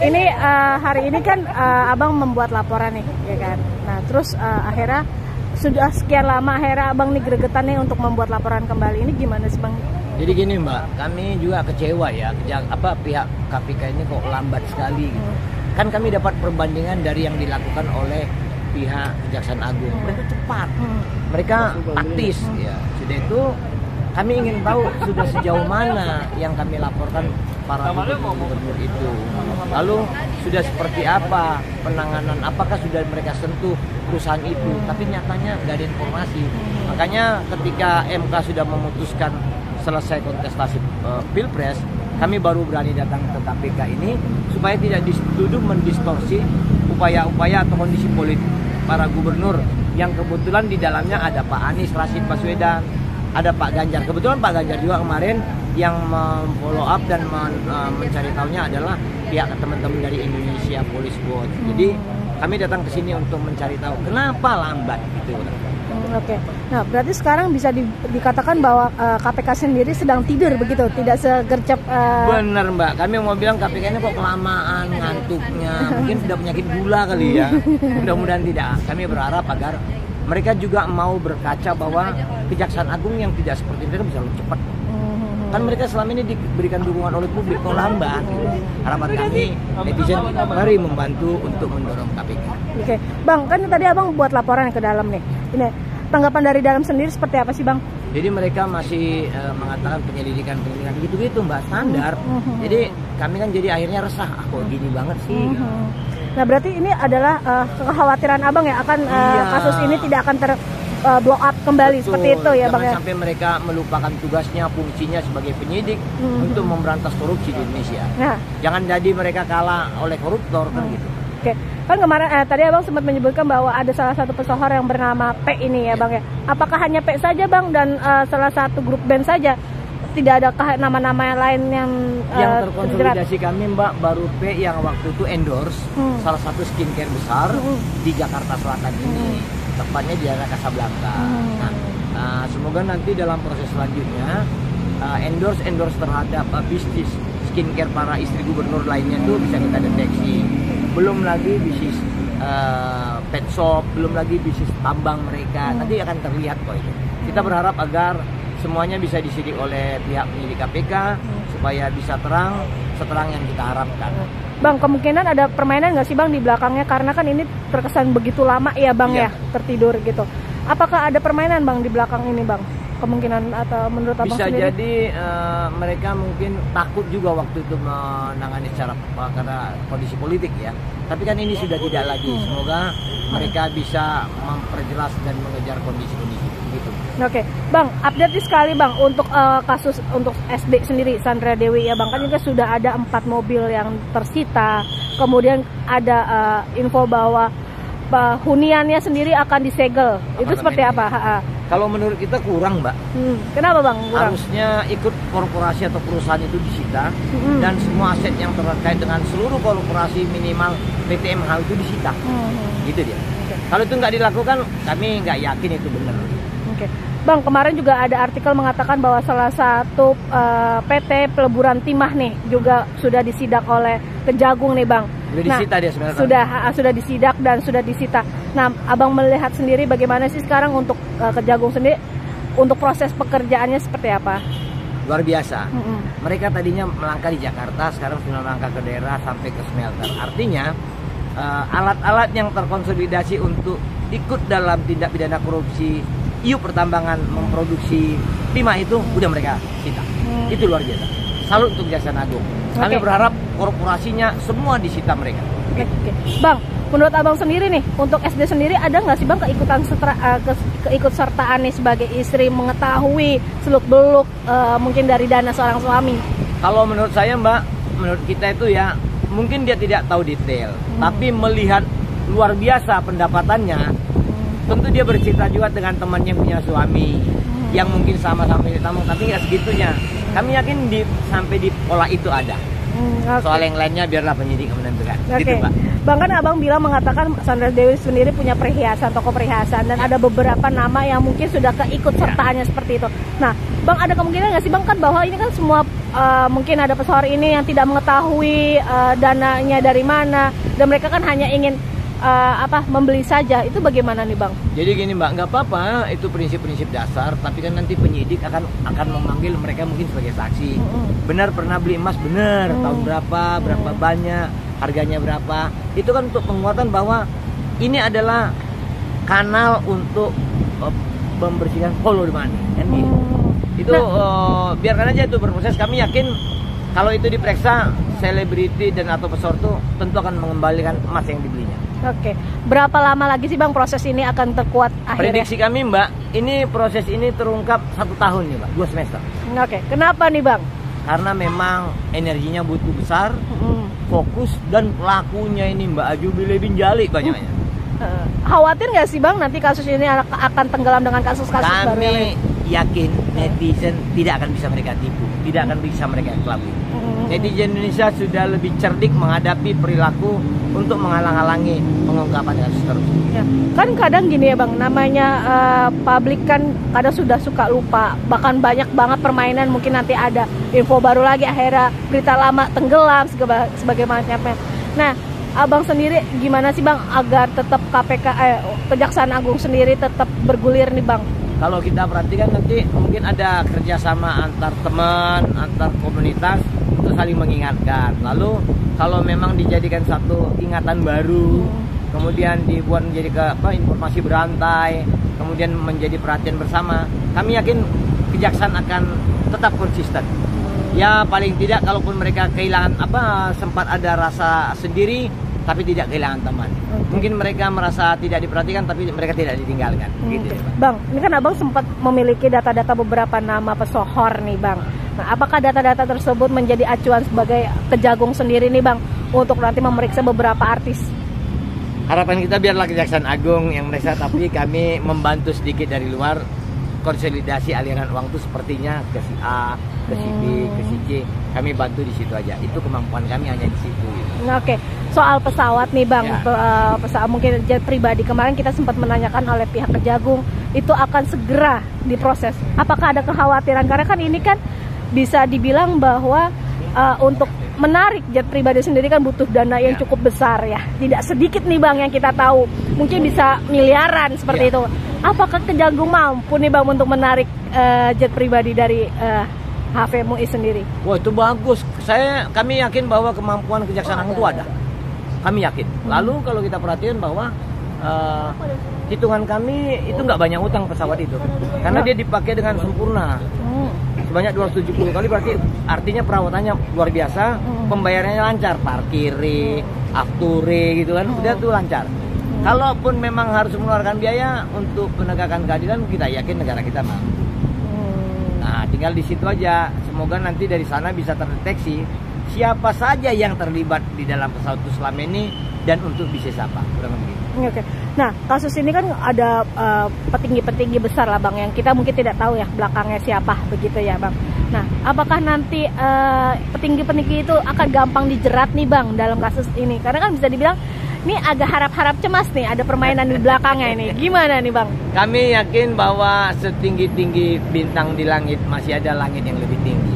Ini hari ini kan abang membuat laporan nih, ya kan. Nah terus akhirnya sudah sekian lama akhirnya abang nih gregetan nih untuk membuat laporan kembali. Ini gimana sih bang? Jadi gini mbak, kami juga kecewa ya, pihak KPK ini kok lambat sekali. Kan kami dapat perbandingan dari yang dilakukan oleh pihak Kejaksaan Agung. Mereka cepat, mereka aktif ya. Sudah itu kami ingin tahu sudah sejauh mana yang kami laporkan para gubernur itu. Lalu sudah seperti apa penanganan, apakah sudah mereka sentuh perusahaan itu. Tapi nyatanya nggak ada informasi. Makanya ketika MK sudah memutuskan selesai kontestasi Pilpres, kami baru berani datang ke KPK ini supaya tidak dituduh mendistorsi upaya-upaya atau kondisi politik para gubernur yang kebetulan di dalamnya ada Pak Anies Rashid Baswedan, ada Pak Ganjar. Kebetulan Pak Ganjar juga kemarin yang follow up dan mencari tahunya adalah pihak teman-teman dari Indonesia Police Watch. Jadi kami datang ke sini untuk mencari tahu kenapa lambat gitu. Oke. Nah, berarti sekarang bisa dikatakan bahwa KPK sendiri sedang tidur begitu, tidak segercep. Bener mbak, kami mau bilang KPK ini kok kelamaan ngantuknya, mungkin sudah penyakit gula kali ya. Mudah-mudahan tidak. Kami berharap agar mereka juga mau berkaca bahwa Kejaksaan Agung yang tidak seperti itu bisa lebih cepat. Kan mereka selama ini diberikan dukungan oleh publik, kok lambat. Harapan kami netizen mari membantu untuk mendorong KPK. Oke, bang, kan tadi abang buat laporan ke dalam nih. Ini tanggapan dari dalam sendiri seperti apa sih bang? Jadi mereka masih mengatakan penyelidikan gitu-gitu mbak, standar. Jadi kami kan jadi akhirnya resah, kok gini banget sih. Nah berarti ini adalah kekhawatiran abang ya akan kasus ini tidak akan blow up kembali. Betul. Seperti itu ya bang ya. Sampai mereka melupakan tugasnya, fungsinya sebagai penyidik untuk memberantas korupsi di Indonesia. Nah. Jangan jadi mereka kalah oleh koruptor kan gitu. Oke, kan kemarin tadi abang sempat menyebutkan bahwa ada salah satu pesohor yang bernama P ini ya bang ya. Apakah hanya P saja bang dan salah satu grup band saja? Tidak ada nama-nama lain yang terkonsolidasi kami mbak, baru P yang waktu itu endorse salah satu skincare besar di Jakarta Selatan ini, tepatnya di daerah Casablanca. Nah, semoga nanti dalam proses selanjutnya endorse terhadap bisnis skincare para istri gubernur lainnya itu bisa kita deteksi. Belum lagi bisnis pet shop, belum lagi bisnis tambang mereka. Nanti akan terlihat kok itu. Kita berharap agar semuanya bisa disidik oleh pihak penyidik KPK supaya bisa seterang yang kita harapkan. Bang, kemungkinan ada permainan nggak sih bang di belakangnya, karena kan ini terkesan begitu lama ya bang ya tertidur gitu. Apakah ada permainan bang di belakang ini bang? Kemungkinan atau menurut abang bisa sendiri? Jadi mereka mungkin takut juga waktu itu menangani secara karena kondisi politik ya. Tapi kan ini sudah tidak lagi. Semoga mereka bisa memperjelas dan mengejar kondisi-kondisi gitu. Oke, bang, update sekali bang untuk kasus untuk SD sendiri Sandra Dewi ya bang, kan juga sudah ada 4 mobil yang tersita. Kemudian ada info bahwa huniannya sendiri akan disegel. Itu seperti apa? Kalau menurut kita kurang mbak. Kenapa bang? Kurang? Harusnya ikut korporasi atau perusahaan itu disita dan semua aset yang terkait dengan seluruh korporasi minimal PT MH itu disita. Gitu dia. Kalau itu nggak dilakukan, kami nggak yakin itu benar. Oke, bang, kemarin juga ada artikel mengatakan bahwa salah satu PT Peleburan Timah nih juga sudah disidak oleh Kejagung nih bang. Sudah disita dia sebenarnya. Sudah disidak dan sudah disita. Nah, abang melihat sendiri bagaimana sih sekarang untuk Kejagung sendiri, untuk proses pekerjaannya seperti apa? Luar biasa. Mereka tadinya melangkah di Jakarta, sekarang sudah melangkah ke daerah sampai ke smelter. Artinya alat-alat yang terkonsolidasi untuk ikut dalam tindak pidana korupsi iup pertambangan memproduksi timah itu udah mereka sita. Itu luar biasa. Salut untuk Kejaksaan Agung. Kami berharap korporasinya semua disita mereka. Oke. Bang, menurut abang sendiri nih, untuk SD sendiri ada nggak sih bang keikutsertaan nih sebagai istri mengetahui seluk-beluk mungkin dari dana seorang suami? Kalau menurut saya mbak, menurut kita itu ya mungkin dia tidak tahu detail, tapi melihat luar biasa pendapatannya, tentu dia bercerita juga dengan temannya punya suami yang mungkin sama-sama ditambung, tapi nggak segitunya. Kami yakin sampai di pola itu ada. Okay. Soal yang lainnya biarlah penyidik yang menentukan. Oke. Gitu, Mbak. Bang, kan abang bilang mengatakan Sandra Dewi sendiri punya perhiasan, toko perhiasan, dan ada beberapa nama yang mungkin sudah keikut sertaannya seperti itu. Nah, Bang, ada kemungkinan nggak sih Bang, kan bahwa ini kan semua mungkin ada pesohor ini yang tidak mengetahui dananya dari mana, dan mereka kan hanya ingin membeli saja. Itu bagaimana nih Bang? Jadi gini Mbak, nggak apa-apa, itu prinsip-prinsip dasar, tapi kan nanti penyidik akan memanggil mereka mungkin sebagai saksi. Benar pernah beli emas, benar, tahun berapa banyak, harganya berapa. Itu kan untuk penguatan bahwa ini adalah kanal untuk membersihkan follow the money. Kan gitu. Itu biarkan aja itu berproses. Kami yakin kalau itu diperiksa, selebriti dan atau pesohor itu tentu akan mengembalikan emas yang dibelinya. Oke, berapa lama lagi sih Bang proses ini akan terkuat akhirnya? Prediksi kami Mbak, ini proses ini terungkap 1 tahun nih Mbak, 2 semester. Oke, kenapa nih Bang? Karena memang energinya butuh besar, fokus, dan pelakunya ini Mbak Ajubile bin Jali banyaknya. Khawatir nggak sih Bang nanti kasus ini akan tenggelam dengan kasus-kasus baru? Kami yakin netizen tidak akan bisa mereka tipu, tidak akan bisa mereka kelabui. Netizen Indonesia sudah lebih cerdik menghadapi perilaku untuk menghalang-halangi pengungkapan kasus tersebut. Ya, kan kadang gini ya Bang, namanya publik kan kadang sudah suka lupa, bahkan banyak banget permainan, mungkin nanti ada info baru lagi, akhirnya berita lama tenggelam sebagai macamnya. Nah, Abang sendiri gimana sih Bang agar tetap Kejaksaan Agung sendiri tetap bergulir nih Bang? Kalau kita perhatikan nanti mungkin ada kerjasama antar teman, antar komunitas untuk saling mengingatkan. Lalu kalau memang dijadikan satu ingatan baru, kemudian dibuat menjadi informasi berantai, kemudian menjadi perhatian bersama, kami yakin kejaksaan akan tetap konsisten. Ya paling tidak kalaupun mereka kehilangan sempat ada rasa sendiri, tapi tidak kehilangan teman. Mungkin mereka merasa tidak diperhatikan, tapi mereka tidak ditinggalkan. Gitu, Bang, ini kan Abang sempat memiliki data-data beberapa nama pesohor nih Bang. Nah, apakah data-data tersebut menjadi acuan sebagai Kejagung sendiri nih Bang untuk nanti memeriksa beberapa artis? Harapan kita biarlah Kejaksaan Agung yang meriksa, tapi kami membantu sedikit dari luar. Konsolidasi aliran uang itu sepertinya ke si A, ke si B, ke si C. Kami bantu di situ aja. Itu kemampuan kami hanya di situ. Gitu. Oke. Soal pesawat nih Bang, pesawat mungkin jet pribadi, kemarin kita sempat menanyakan oleh pihak Kejagung itu akan segera diproses. Apakah ada kekhawatiran? Karena kan ini kan bisa dibilang bahwa untuk menarik jet pribadi sendiri kan butuh dana yang cukup besar ya. Tidak sedikit nih Bang yang kita tahu. Mungkin bisa miliaran seperti itu. Apakah Kejagung mampu nih Bang untuk menarik jet pribadi dari HV MUI sendiri? Wah, itu bagus. Kami yakin bahwa kemampuan Kejaksaan Agung itu ada. Kami yakin. Lalu kalau kita perhatikan bahwa hitungan kami itu nggak banyak utang pesawat itu, karena dia dipakai dengan sempurna. Sebanyak 270 kali, berarti artinya perawatannya luar biasa, pembayarannya lancar, parkir, afture gitu kan, udah tuh lancar. Kalaupun memang harus mengeluarkan biaya untuk penegakan keadilan, kita yakin negara kita mampu. Nah, tinggal di situ aja. Semoga nanti dari sana bisa terdeteksi siapa saja yang terlibat di dalam pesawat itu selama ini dan untuk bisnis apa, kurang lebih. Oke. Nah, kasus ini kan ada petinggi-petinggi besar lah Bang, yang kita mungkin tidak tahu ya belakangnya siapa, begitu ya Bang. Nah, apakah nanti petinggi-petinggi itu akan gampang dijerat nih Bang dalam kasus ini? Karena kan bisa dibilang ini agak harap-harap cemas nih, ada permainan di belakangnya ini. Gimana nih Bang? Kami yakin bahwa setinggi-tinggi bintang di langit masih ada langit yang lebih tinggi.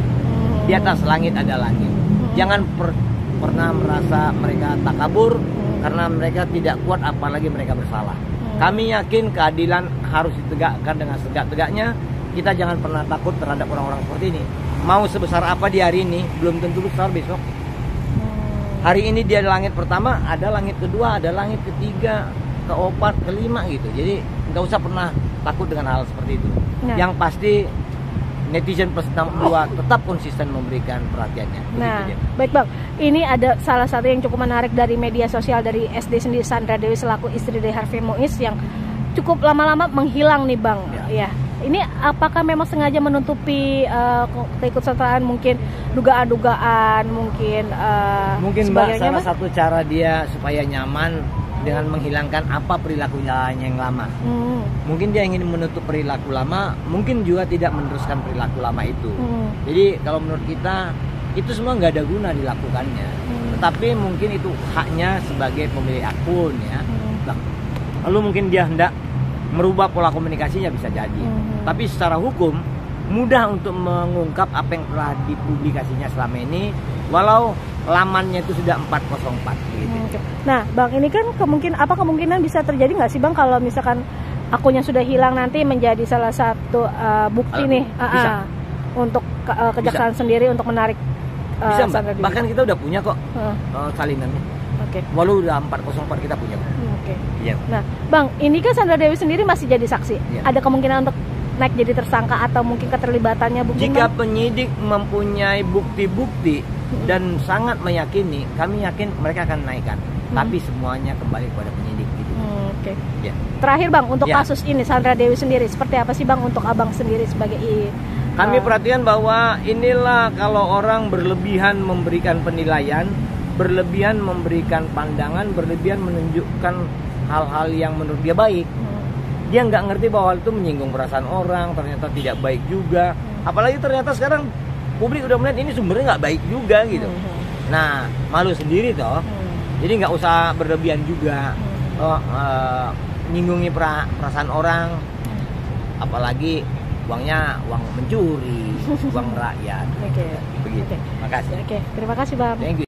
Di atas langit ada langit. Jangan pernah merasa mereka takabur karena mereka tidak kuat, apalagi mereka bersalah. Kami yakin keadilan harus ditegakkan dengan setegak-tegaknya. Kita jangan pernah takut terhadap orang-orang seperti ini. Mau sebesar apa di hari ini, belum tentu besar besok. Hari ini dia langit pertama, ada langit kedua, ada langit ketiga, keempat, kelima gitu. Jadi nggak usah pernah takut dengan hal seperti itu. Yang pasti netizen plus 62 tetap konsisten memberikan perhatiannya. Nah, baik Bang, ini ada salah satu yang cukup menarik dari media sosial dari SD sendiri, Sandra Dewi selaku istri dari Harvey Muiz yang cukup lama-lama menghilang nih Bang. Ya. Ini apakah memang sengaja menutupi keikutsertaan, mungkin dugaan-dugaan, mungkin Mbak, salah satu cara dia supaya nyaman dengan menghilangkan apa perilakunya yang lama. Mungkin dia ingin menutup perilaku lama, mungkin juga tidak meneruskan perilaku lama itu. Jadi kalau menurut kita itu semua nggak ada guna dilakukannya. Tetapi mungkin itu haknya sebagai pemilik akun ya. Lalu mungkin dia hendak merubah pola komunikasinya, bisa jadi. Tapi secara hukum mudah untuk mengungkap apa yang telah dipublikasinya selama ini, walau lamannya itu sudah 404 gitu. Nah, Bang, ini kan kemungkinan bisa terjadi nggak sih Bang kalau misalkan akunnya sudah hilang nanti menjadi salah satu bukti nih untuk kejaksaan sendiri untuk menarik bisa, bahkan kita udah punya kok salinannya. Walau udah 404 kita punya. Ya. Nah, Bang, ini kan Sandra Dewi sendiri masih jadi saksi. Ada kemungkinan untuk naik jadi tersangka atau mungkin keterlibatannya bukti? Jika penyidik mempunyai bukti-bukti dan sangat meyakini, kami yakin mereka akan naikkan. Tapi semuanya kembali kepada penyidik gitu. Ya. Terakhir Bang, untuk kasus ini Sandra Dewi sendiri seperti apa sih Bang untuk Abang sendiri sebagai kami perhatikan bahwa inilah kalau orang berlebihan memberikan penilaian, berlebihan memberikan pandangan, berlebihan menunjukkan hal-hal yang menurut dia baik. Dia nggak ngerti bahwa itu menyinggung perasaan orang, ternyata tidak baik juga. Apalagi ternyata sekarang publik udah melihat ini sumbernya nggak baik juga gitu. Nah, malu sendiri toh. Jadi nggak usah berlebihan juga. Nyinggungi perasaan orang. Apalagi uangnya uang mencuri, uang rakyat. Begitu. Makasih. Terima kasih Bang. Thank you.